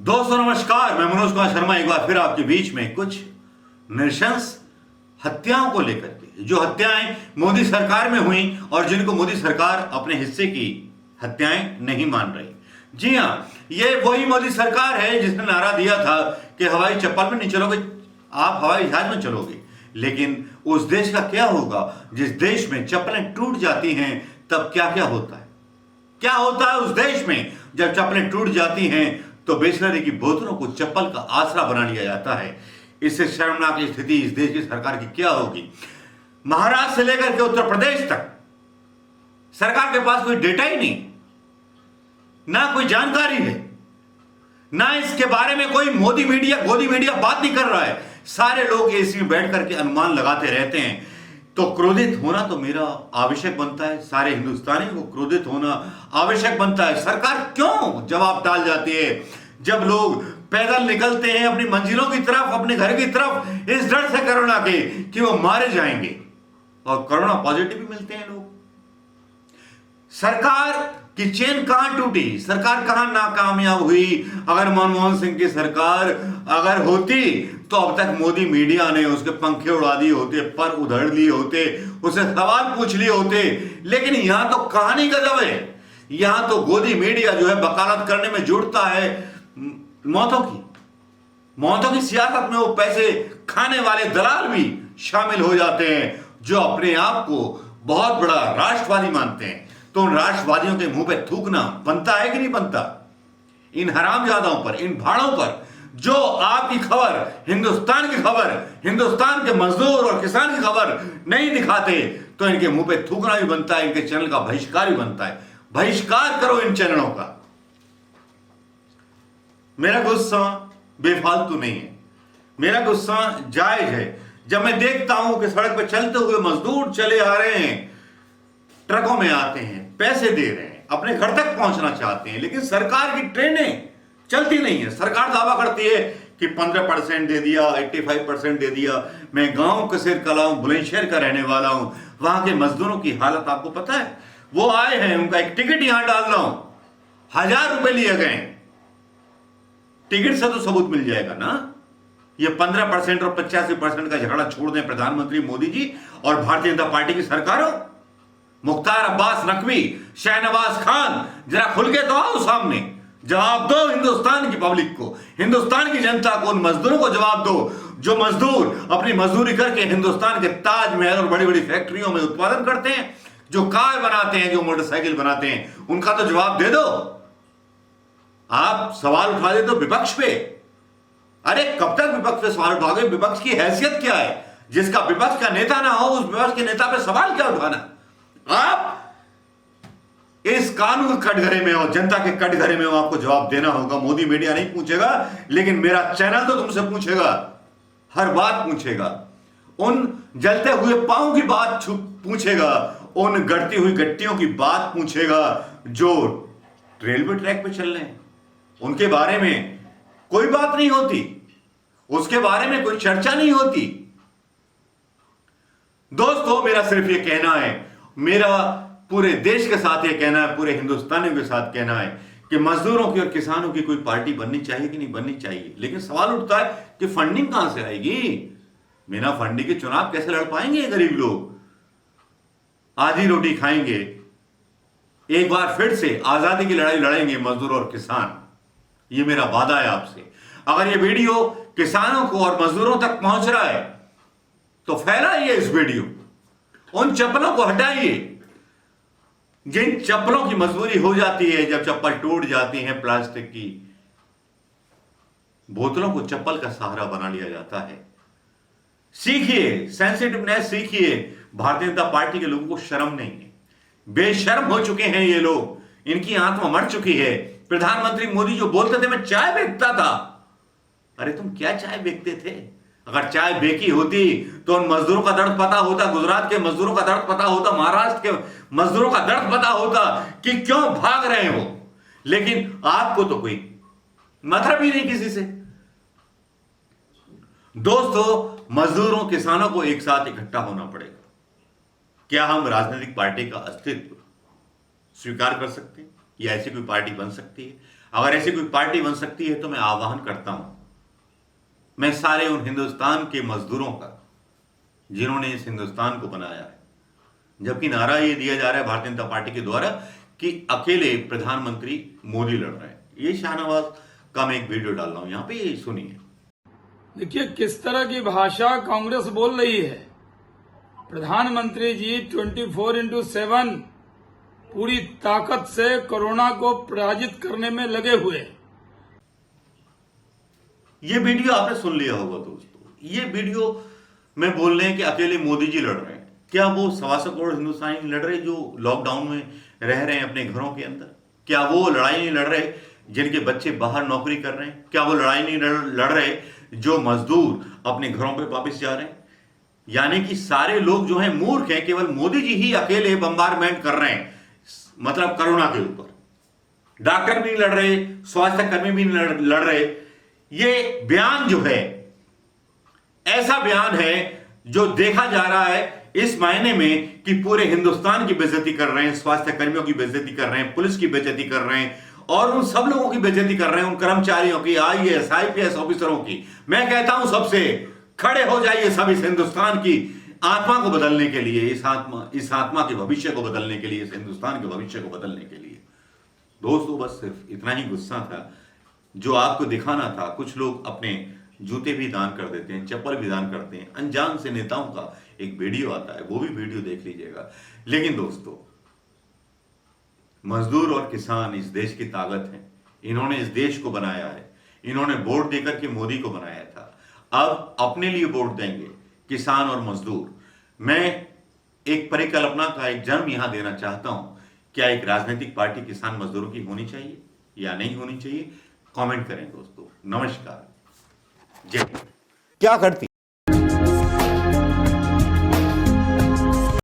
दोस्तों नमस्कार, मैं मनोज कुमार शर्मा एक बार फिर आपके बीच में कुछ नृशंस हत्याओं को लेकर के, जो हत्याएं मोदी सरकार में हुई और जिनको मोदी सरकार अपने हिस्से की हत्याएं नहीं मान रही। जी हाँ, ये वही मोदी सरकार है जिसने नारा दिया था कि हवाई चप्पल में नहीं चलोगे, आप हवाई जहाज में चलोगे। लेकिन उस देश का क्या होगा जिस देश में चप्पलें टूट जाती हैं? तब क्या क्या होता है, क्या होता है उस देश में जब चप्पलें टूट जाती हैं? तो बिसलरी की बोतलों को चप्पल का आसरा बना लिया जाता है। इससे शर्मनाक स्थिति इस देश की सरकार की क्या होगी? महाराष्ट्र से लेकर के उत्तर प्रदेश तक सरकार के पास कोई डेटा ही नहीं, ना कोई जानकारी है, ना इसके बारे में कोई गोदी मीडिया बात नहीं कर रहा है। सारे लोग एसी में बैठ करके अनुमान लगाते रहते हैं। तो क्रोधित होना तो मेरा आवश्यक बनता है, सारे हिंदुस्तानियों को क्रोधित होना आवश्यक बनता है। सरकार क्यों जवाब टाल जाती है? जब लोग पैदल निकलते हैं अपनी मंजिलों की तरफ, अपने घर की तरफ, इस डर से कोरोना के कि वो मारे जाएंगे, और कोरोना पॉजिटिव भी मिलते हैं लोग। सरकार की चेन कहां टूटी, सरकार कहां नाकामयाब हुई? अगर मनमोहन सिंह की सरकार अगर होती तो अब तक मोदी मीडिया ने उसके पंखे उड़ा दिए होते, पर उधड़ लिए होते, उसे सवाल पूछ लिए होते। लेकिन यहां तो कहानी गजब है। यहां तो गोदी मीडिया जो है वकालत करने में जुड़ता है मौतों की सियासत में वो पैसे खाने वाले दलाल भी शामिल हो जाते हैं, जो अपने आप को बहुत बड़ा राष्ट्रवादी मानते हैं। तो उन राष्ट्रवादियों के मुंह पे थूकना बनता है कि नहीं बनता? इन हरामजादाओं पर, इन भाड़ों पर, जो आपकी खबर, हिंदुस्तान की खबर, हिंदुस्तान के मजदूर और किसान की खबर नहीं दिखाते, तो इनके मुंह पे थूकना भी बनता है, इनके चैनल का बहिष्कार भी बनता है। बहिष्कार करो इन चैनलों का। मेरा गुस्सा बेफालतू नहीं है, मेरा गुस्सा जायज है। जब मैं देखता हूं कि सड़क पर चलते हुए मजदूर चले आ रहे हैं, ट्रकों में आते हैं, पैसे दे रहे हैं, अपने घर तक पहुंचना चाहते हैं, लेकिन सरकार की ट्रेनें चलती नहीं है। सरकार दावा करती है कि 15% दे दिया, 85% दे दिया। मैं गांव कसेर कला हूं, बुलंदशहर का रहने वाला हूं। वहां के मजदूरों की हालत आपको पता है? वो आए हैं, उनका एक टिकट यहां डाल रहा हूं, 1000 रुपए लिए गए। टिकट से तो सबूत मिल जाएगा ना। ये 15% और 85% का झगड़ा छोड़ दें प्रधानमंत्री मोदी जी और भारतीय जनता पार्टी की सरकारों। मुख्तार अब्बास नकवी, शहनवाज खान, जरा खुल के तो आओ सामने, जवाब दो हिंदुस्तान की पब्लिक को, हिंदुस्तान की जनता को, उन मजदूरों को जवाब दो जो मजदूर अपनी मजदूरी करके हिंदुस्तान के ताजमहल और बड़ी बड़ी फैक्ट्रियों में उत्पादन करते हैं, जो कार बनाते हैं, जो मोटरसाइकिल बनाते हैं, उनका तो जवाब दे दो। आप सवाल उठा दे तो विपक्ष पे। अरे कब तक विपक्ष पे सवाल उठाओगे? विपक्ष की हैसियत क्या है? जिसका विपक्ष का नेता ना हो, उस विपक्ष के नेता पे सवाल क्या उठाना? आप इस कानून कटघरे में हो, जनता के कटघरे में हो, आपको जवाब देना होगा। मोदी मीडिया नहीं पूछेगा, लेकिन मेरा चैनल तो तुमसे पूछेगा, हर बात पूछेगा। उन जलते हुए पांव की बात पूछेगा, उन गड़ती हुई गट्टियों की बात पूछेगा जो रेलवे ट्रैक पे चल रहे हैं। उनके बारे में कोई बात नहीं होती, उसके बारे में कोई चर्चा नहीं होती। दोस्तों, मेरा सिर्फ ये कहना है, मेरा पूरे देश के साथ ये कहना है, पूरे हिंदुस्तानियों के साथ कहना है कि मजदूरों की और किसानों की कोई पार्टी बननी चाहिए कि नहीं बननी चाहिए। लेकिन सवाल उठता है कि फंडिंग कहां से आएगी? बिना फंडिंग के चुनाव कैसे लड़ पाएंगे गरीब लोग? आधी रोटी खाएंगे। एक बार फिर से आजादी की लड़ाई लड़ेंगे मजदूर और किसान, ये मेरा वादा है आपसे। अगर ये वीडियो किसानों को और मजदूरों तक पहुंच रहा है तो फैलाइए इस वीडियो, उन चप्पलों को हटाइए जिन चप्पलों की मजबूरी हो जाती है। जब चप्पल टूट जाती है, प्लास्टिक की बोतलों को चप्पल का सहारा बना लिया जाता है। सीखिए, सेंसिटिवनेस सीखिए। भारतीय जनता पार्टी के लोगों को शर्म नहीं है, बेशर्म हो चुके हैं ये लोग, इनकी आत्मा मर चुकी है। प्रधानमंत्री मोदी जो बोलते थे मैं चाय बेचता था, अरे तुम क्या चाय बेचते थे? अगर चाय बेची होती तो उन मजदूरों का दर्द पता होता, गुजरात के मजदूरों का दर्द पता होता, महाराष्ट्र के मजदूरों का दर्द पता होता कि क्यों भाग रहे हो। लेकिन आपको तो कोई मतलब ही नहीं किसी से। दोस्तों, मजदूरों किसानों को एक साथ इकट्ठा होना पड़ेगा। क्या हम राजनीतिक पार्टी का अस्तित्व स्वीकार कर सकते हैं? या ऐसी कोई पार्टी बन सकती है? अगर ऐसी कोई पार्टी बन सकती है तो मैं आह्वान करता हूं, मैं सारे उन हिंदुस्तान के मजदूरों का जिन्होंने इस हिंदुस्तान को बनाया है, जबकि नारा ये दिया जा रहा है भारतीय जनता पार्टी के द्वारा कि अकेले प्रधानमंत्री मोदी लड़ रहे हैं। ये शाहनवाज का मैं एक वीडियो डाल रहा हूं, यहां पे ये सुनिए। देखिए किस तरह की भाषा कांग्रेस बोल रही है। प्रधानमंत्री जी 24/7 पूरी ताकत से कोरोना को पराजित करने में लगे हुए। ये वीडियो आपने सुन लिया होगा दोस्तों। ये वीडियो में बोल रहे हैं कि अकेले मोदी जी लड़ रहे हैं। क्या वो 125 करोड़ हिंदुस्तानी लड़ रहे जो लॉकडाउन में रह रहे हैं अपने घरों के अंदर? क्या वो लड़ाई नहीं लड़ रहे जिनके बच्चे बाहर नौकरी कर रहे हैं? क्या वो लड़ाई नहीं लड़ रहे जो मजदूर अपने घरों पे वापस जा रहे हैं? यानी कि सारे लोग जो हैं मूर्ख हैं, केवल मोदी जी ही अकेले बम्बारमेंट कर रहे हैं, मतलब कोरोना के ऊपर। डॉक्टर भी नहीं लड़ रहे, स्वास्थ्य कर्मी भी नहीं लड़ रहे। ये बयान जो है ऐसा बयान है जो देखा जा रहा है इस मायने में कि पूरे हिंदुस्तान की बेइज्जती कर रहे हैं, स्वास्थ्य कर्मियों की बेइज्जती कर रहे हैं, पुलिस की बेइज्जती कर रहे हैं और उन सब लोगों की बेइज्जती कर रहे हैं, उन कर्मचारियों की, IAS IPS ऑफिसरों की। मैं कहता हूं सबसे खड़े हो जाइए सब इस हिंदुस्तान की आत्मा को बदलने के लिए, इस आत्मा के भविष्य को बदलने के लिए, इस हिंदुस्तान के भविष्य को बदलने के लिए। दोस्तों बस सिर्फ इतना ही गुस्सा था जो आपको दिखाना था। कुछ लोग अपने जूते भी दान कर देते हैं, चप्पल भी दान करते हैं। अनजान से नेताओं का एक वीडियो आता है, वो भी वीडियो देख लीजिएगा। लेकिन दोस्तों मजदूर और किसान इस देश की ताकत हैं। इन्होंने इस देश को बनाया है, इन्होंने वोट देकर के मोदी को बनाया था। अब अपने लिए वोट देंगे किसान और मजदूर। मैं एक परिकल्पना का एक जन्म यहां देना चाहता हूं। क्या एक राजनीतिक पार्टी किसान मजदूरों की होनी चाहिए या नहीं होनी चाहिए? कमेंट करें दोस्तों। नमस्कार। जय। क्या करती